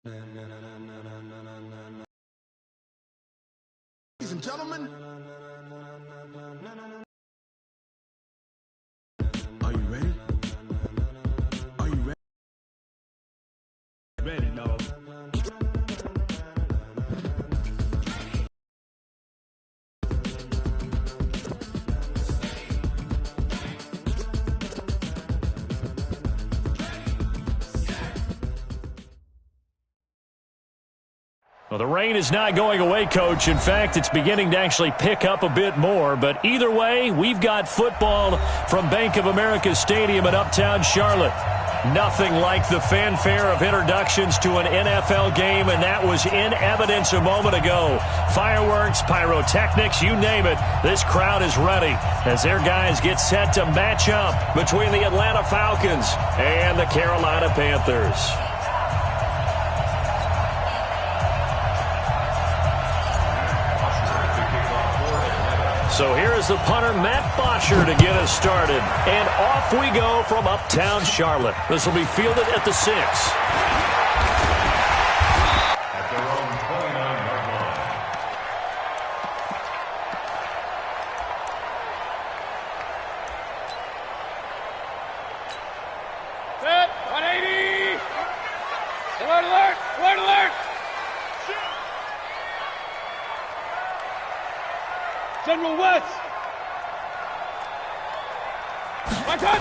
Ladies and gentlemen, are you ready? Are you ready? Ready, dog. Well, the rain is not going away, Coach. In fact, it's beginning to actually pick up a bit more. But either way, we've got football from Bank of America Stadium in Uptown Charlotte. Nothing like the fanfare of introductions to an NFL game, and that was in evidence a moment ago. Fireworks, pyrotechnics, you name it. This crowd is ready as their guys get set to match up between the Atlanta Falcons and the Carolina Panthers. So here is the punter, Matt Bosher, to get us started. And off we go from Uptown Charlotte. This will be fielded at the 6. At their own 29-yard line. Set, 180. Alert, alert, alert, alert. General West. My touch.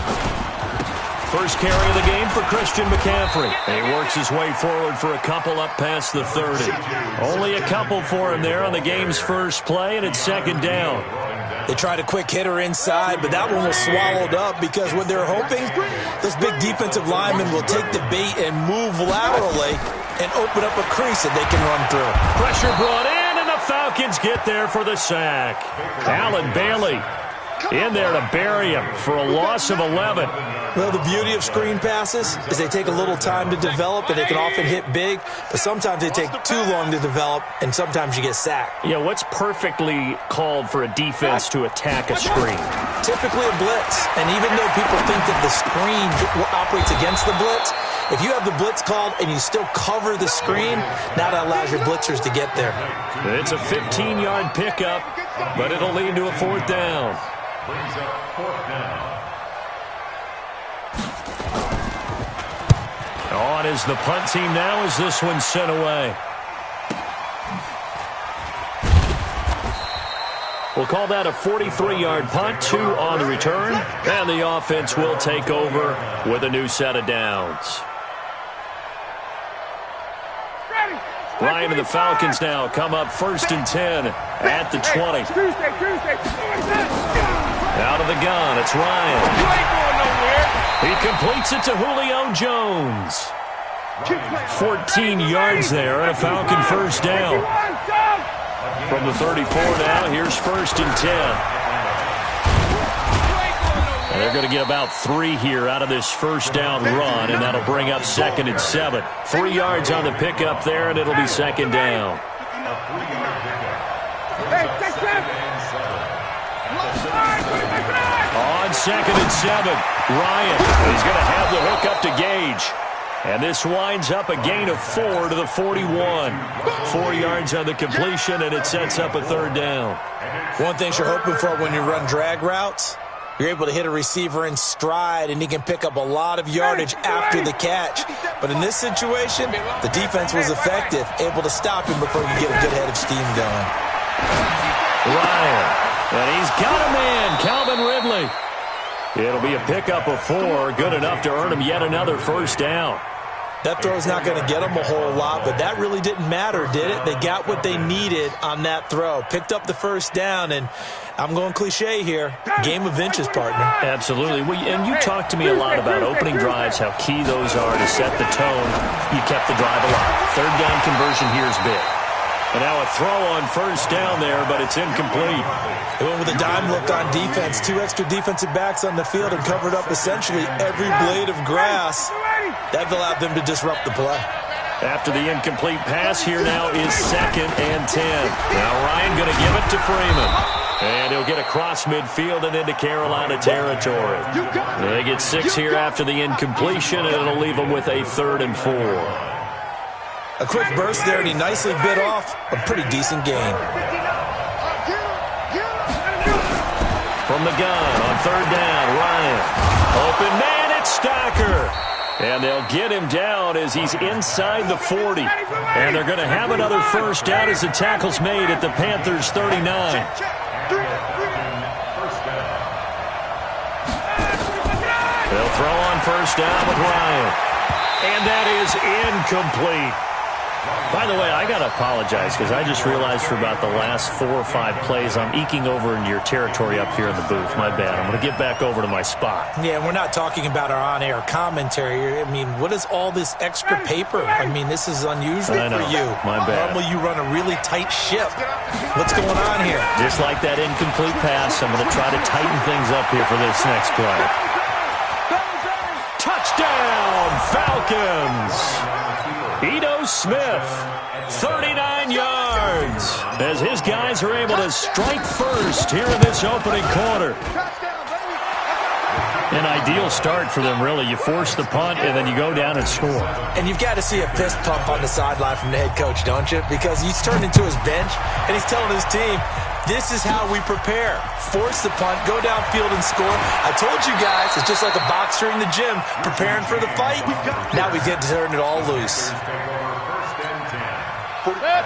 First carry of the game for Christian McCaffrey. He works his way forward for a couple up past the 30. Only a couple for him there on the game's first play, and it's second down. They tried a quick hitter inside, but that one was swallowed up because what they're hoping, those big defensive linemen will take the bait and move laterally and open up a crease that they can run through. Pressure brought in. Falcons get there for the sack. Allen Bailey in there to bury him for a loss of 11. Well, the beauty of screen passes is they take a little time to develop, and they can often hit big, but sometimes they take too long to develop, and sometimes you get sacked. Yeah, what's perfectly called for a defense to attack a screen? Typically a blitz, and even though people think that the screen operates against the blitz, if you have the blitz called and you still cover the screen, now that allows your blitzers to get there. It's a 15-yard pickup, but it'll lead to a fourth down. Brings up fourth down. On is the punt team now as this one's sent away. We'll call that a 43-yard punt, 2 on the return, and the offense will take over with a new set of downs. Ryan and the Falcons now come up 1st and 10 at the 20. Out of the gun, it's Ryan. He completes it to Julio Jones. 14 yards there and a Falcon first down. From the 34 now, here's 1st and 10. And they're going to get about 3 here out of this first down run, and that'll bring up 2nd and 7. 3 yards on the pickup there, and it'll be 2nd down. On 2nd and 7, Ryan is going to have the hook up to Gage. And this winds up a gain of 4 to the 41. 4 yards on the completion, and it sets up a 3rd down. One thing you're hoping for when you run drag routes, you're able to hit a receiver in stride, and he can pick up a lot of yardage after the catch. But in this situation, the defense was effective, able to stop him before you get a good head of steam going. Ryan, and he's got a man, Calvin Ridley. It'll be a pickup of 4, good enough to earn him yet another first down. That throw's not going to get them a whole lot, but that really didn't matter, did it? They got what they needed on that throw. Picked up the first down, and I'm going cliche here. Game of inches, partner. Absolutely. And you talked to me a lot about opening drives, how key those are to set the tone. You kept the drive alive. 3rd down conversion here is big. And now a throw on first down there, but it's incomplete. They went with a dime look on defense. 2 extra defensive backs on the field and covered up essentially every blade of grass. That allowed them to disrupt the play. After the incomplete pass, here now is 2nd and 10. Now Ryan going to give it to Freeman. And he'll get across midfield and into Carolina territory. They get 6 here after the incompletion, and it'll leave them with a 3rd and 4. A quick burst there, and he nicely bit off a pretty decent gain. From the gun on third down, Ryan. Open man, it's Stocker. And they'll get him down as he's inside the 40. And they're going to have another first down as the tackle's made at the Panthers' 39. They'll throw on first down with Ryan. And that is incomplete. By the way, I got to apologize because I just realized for about the last 4 or 5 plays I'm eking over into your territory up here in the booth. My bad. I'm going to get back over to my spot. Yeah, we're not talking about our on-air commentary. I mean, what is all this extra paper? I mean, this is unusual for you. My bad. Normally you run a really tight ship. What's going on here? Just like that incomplete pass, I'm going to try to tighten things up here for this next play. Touchdown, Falcons! Ito Smith, 39 yards, as his guys are able to strike first here in this opening quarter. An ideal start for them, really. You force the punt, and then you go down and score. And you've got to see a fist pump on the sideline from the head coach, don't you? Because he's turned into his bench, and he's telling his team, this is how we prepare. Force the punt, go downfield and score. I told you guys, it's just like a boxer in the gym preparing for the fight. Now we get to turn it all loose.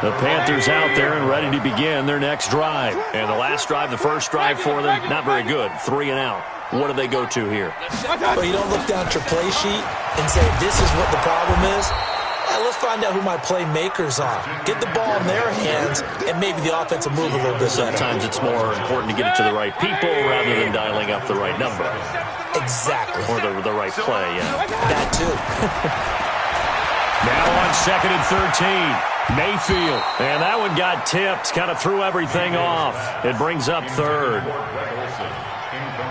The Panthers out there and ready to begin their next drive. And the last drive, the first drive for them, not very good. 3 and out. What do they go to here? Well, you don't look down at your play sheet and say, this is what the problem is. Let's find out who my playmakers are. Get the ball in their hands, and maybe the offense will move a little bit better. Sometimes it's more important to get it to the right people rather than dialing up the right number. Exactly. Or the right play, yeah. That too. Now on 2nd and 13. Mayfield. And that one got tipped. Kind of threw everything off. It brings up 3rd.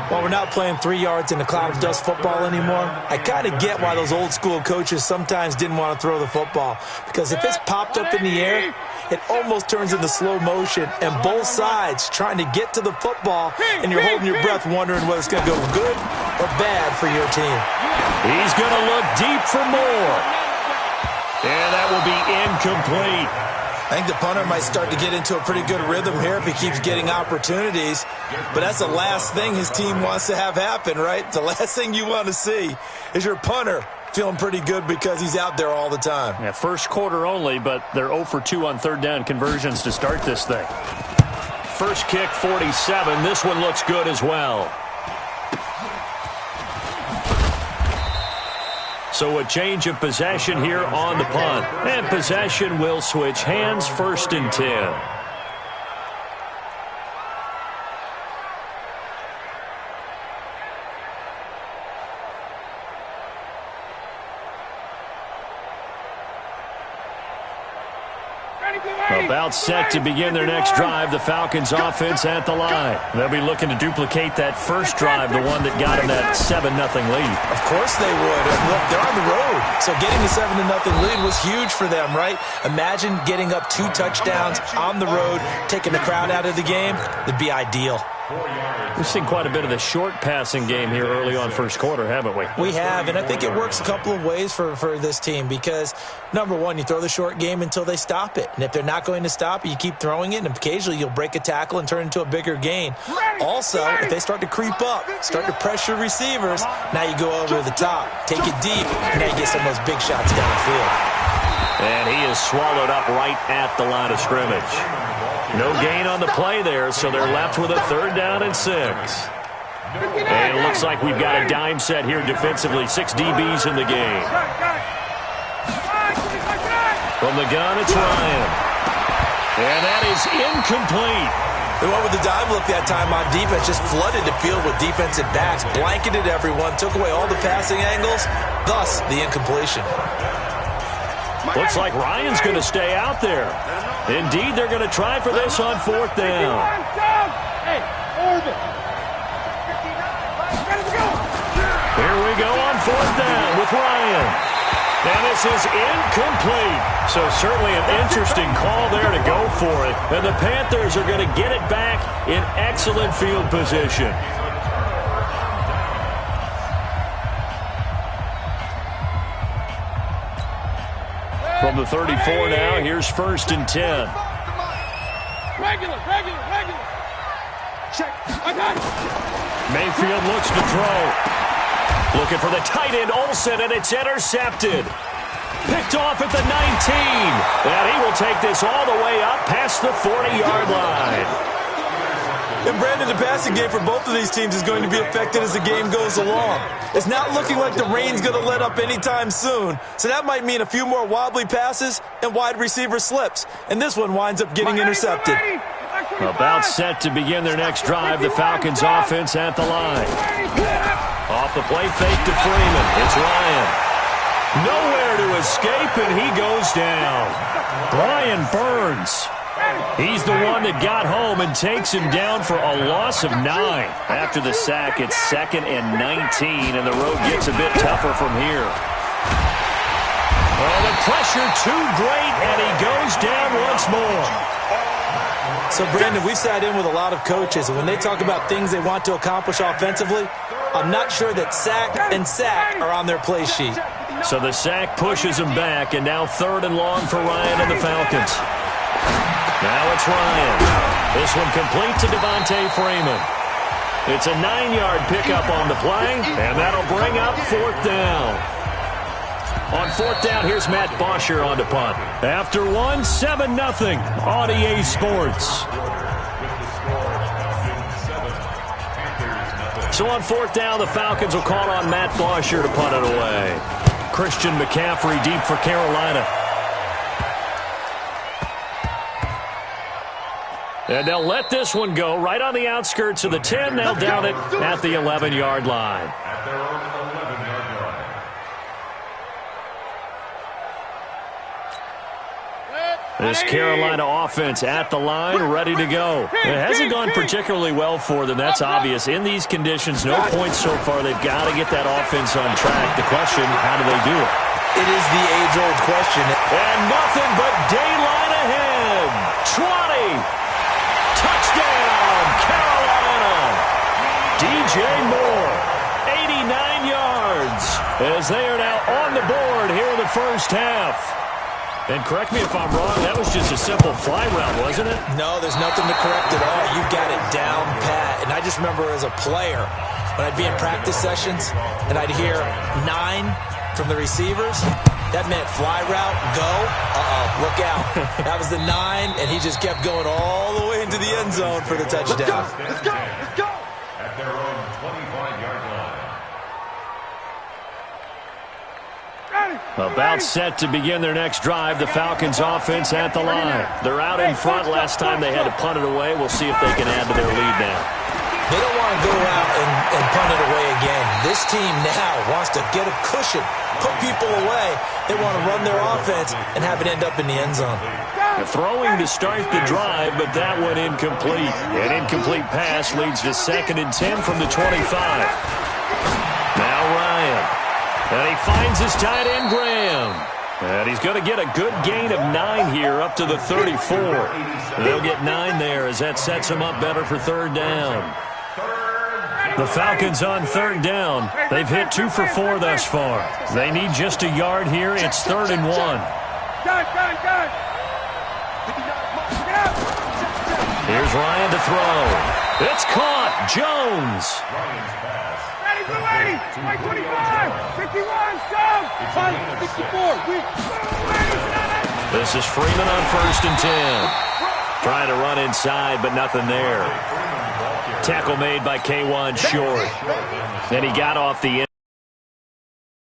Well, we're not playing 3 yards in a cloud of dust football anymore. I kind of get why those old school coaches sometimes didn't want to throw the football. Because if it's popped up in the air, it almost turns into slow motion. And both sides trying to get to the football, and you're holding your breath wondering whether it's going to go good or bad for your team. He's going to look deep for more. And that will be incomplete. I think the punter might start to get into a pretty good rhythm here if he keeps getting opportunities. But that's the last thing his team wants to have happen, right? The last thing you want to see is your punter feeling pretty good because he's out there all the time. Yeah, first quarter only, but they're 0 for 2 on third down conversions to start this thing. First kick, 47. This one looks good as well. So a change of possession here on the punt. And possession will switch hands, 1st and 10. About set to begin their next drive, the Falcons offense at the line. They'll be looking to duplicate that first drive, the one that got them that 7-0 lead. Of course they would. And look, they're on the road. So getting the 7-0 lead was huge for them, right? Imagine getting up 2 touchdowns on the road, taking the crowd out of the game. It'd be ideal. We've seen quite a bit of the short passing game here early on first quarter, haven't we? We have, and I think it works a couple of ways for this team because, number one, you throw the short game until they stop it. And if they're not going to stop it, you keep throwing it, and occasionally you'll break a tackle and turn it into a bigger gain. Also, if they start to creep up, start to pressure receivers, now you go over the top, take it deep, and now you get some of those big shots down the field. And he is swallowed up right at the line of scrimmage. No gain on the play there, so they're left with a 3rd down and 6. And it looks like we've got a dime set here defensively. 6 DBs in the game. From the gun, it's Ryan. And that is incomplete. They went with the dime look that time on defense, just flooded the field with defensive backs, blanketed everyone, took away all the passing angles, thus the incompletion. Looks like Ryan's going to stay out there. Indeed, they're going to try for this on 4th down. Here we go on 4th down with Ryan. And this is incomplete. So certainly an interesting call there to go for it. And the Panthers are going to get it back in excellent field position. From the 34 now, here's 1st and 10. Regular. Check. Mayfield looks to throw. Looking for the tight end, Olsen, and it's intercepted. Picked off at the 19. And he will take this all the way up past the 40-yard line. And Brandon, the passing game for both of these teams is going to be affected as the game goes along. It's not looking like the rain's going to let up anytime soon, so that might mean a few more wobbly passes and wide receiver slips. And this one winds up getting intercepted. About set to begin their next drive, the Falcons offense at the line. Off the play fake to Freeman. It's Ryan. Nowhere to escape, and he goes down. Brian Burns. He's the one that got home and takes him down for a loss of 9. After the sack, it's 2nd and 19, and the road gets a bit tougher from here. Oh, the pressure too great, and he goes down once more. So, Brandon, we've sat in with a lot of coaches, and when they talk about things they want to accomplish offensively, I'm not sure that sack and sack are on their play sheet. So the sack pushes him back, and now 3rd and long for Ryan and the Falcons. Now it's Ryan. This one complete to Devontae Freeman. It's a 9-yard pickup on the play, and that'll bring up 4th down. On 4th down, here's Matt Bosher on to punt. After 7-0 on EA Sports. So on 4th down, the Falcons will call on Matt Bosher to punt it away. Christian McCaffrey deep for Carolina. And they'll let this one go right on the outskirts of the 10. They'll down it at the 11-yard line. At their own 11-yard line. This Carolina offense at the line, ready to go. It hasn't gone particularly well for them. That's obvious. In these conditions, no points so far. They've got to get that offense on track. The question, how do they do it? It is the age-old question. And nothing but daylight ahead. 20. Touchdown, Carolina. DJ Moore, 89 yards, as they are now on the board here in the first half. And correct me if I'm wrong, that was just a simple fly route, wasn't it? No, there's nothing to correct at all. You've got it down pat. And I just remember as a player, when I'd be in practice sessions, and I'd hear 9 from the receivers, that meant fly route, go, look out. That was the 9, and he just kept going all the way into the end zone for the touchdown. Let's go. At their own 25-yard line. About set to begin their next drive, the Falcons offense at the line. They're out in front. Last time they had to punt it away. We'll see if they can add to their lead now. They don't want to go out and punt it away again. This team now wants to get a cushion, put people away. They want to run their offense and have it end up in the end zone. Throwing to start the drive, but that one incomplete. An incomplete pass leads to 2nd and 10 from the 25. Now Ryan. And he finds his tight end, Graham. And he's going to get a good gain of 9 here up to the 34. They'll get 9 there as that sets him up better for 3rd down. The Falcons on 3rd down. They've hit 2 for 4 thus far. They need just a yard here. It's 3rd and 1. Here's Ryan to throw. It's caught. Jones. Ready for 25, 51, stop! 64, This is Freeman on 1st and 10. Trying to run inside, but nothing there. Tackle made by K1 Short. Then he got off the end.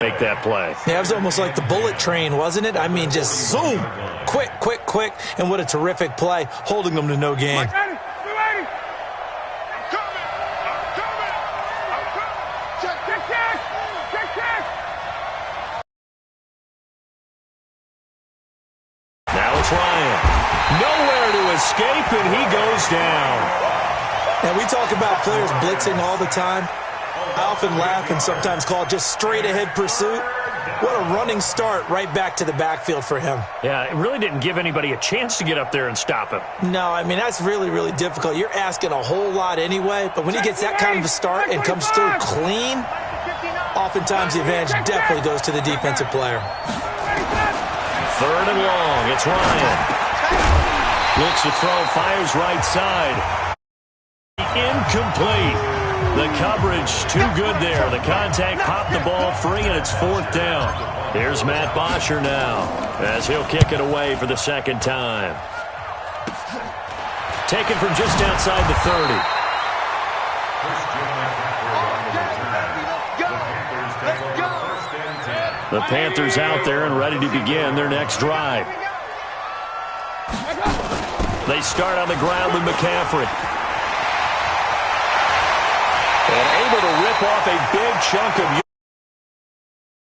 Make that play. Yeah, it was almost like the bullet train, wasn't it? I mean, just zoom. Quick. And what a terrific play, holding them to no gain. Now it's Ryan. Nowhere to escape, and he goes down. And we talk about players blitzing all the time. I often laugh and sometimes call it just straight-ahead pursuit. What a running start right back to the backfield for him. Yeah, it really didn't give anybody a chance to get up there and stop him. No, I mean, that's really, really difficult. You're asking a whole lot anyway, but when he gets that kind of a start and comes through clean, oftentimes the advantage definitely goes to the defensive player. Third and long. It's Ryan. Looks to throw, fires right side. Incomplete. The coverage too good there. The contact popped the ball free, and it's fourth down. Here's Matt Bosher now as he'll kick it away for the second time. Taken from just outside the 30. The Panthers out there and ready to begin their next drive. They start on the ground with McCaffrey. And able to rip off a big chunk of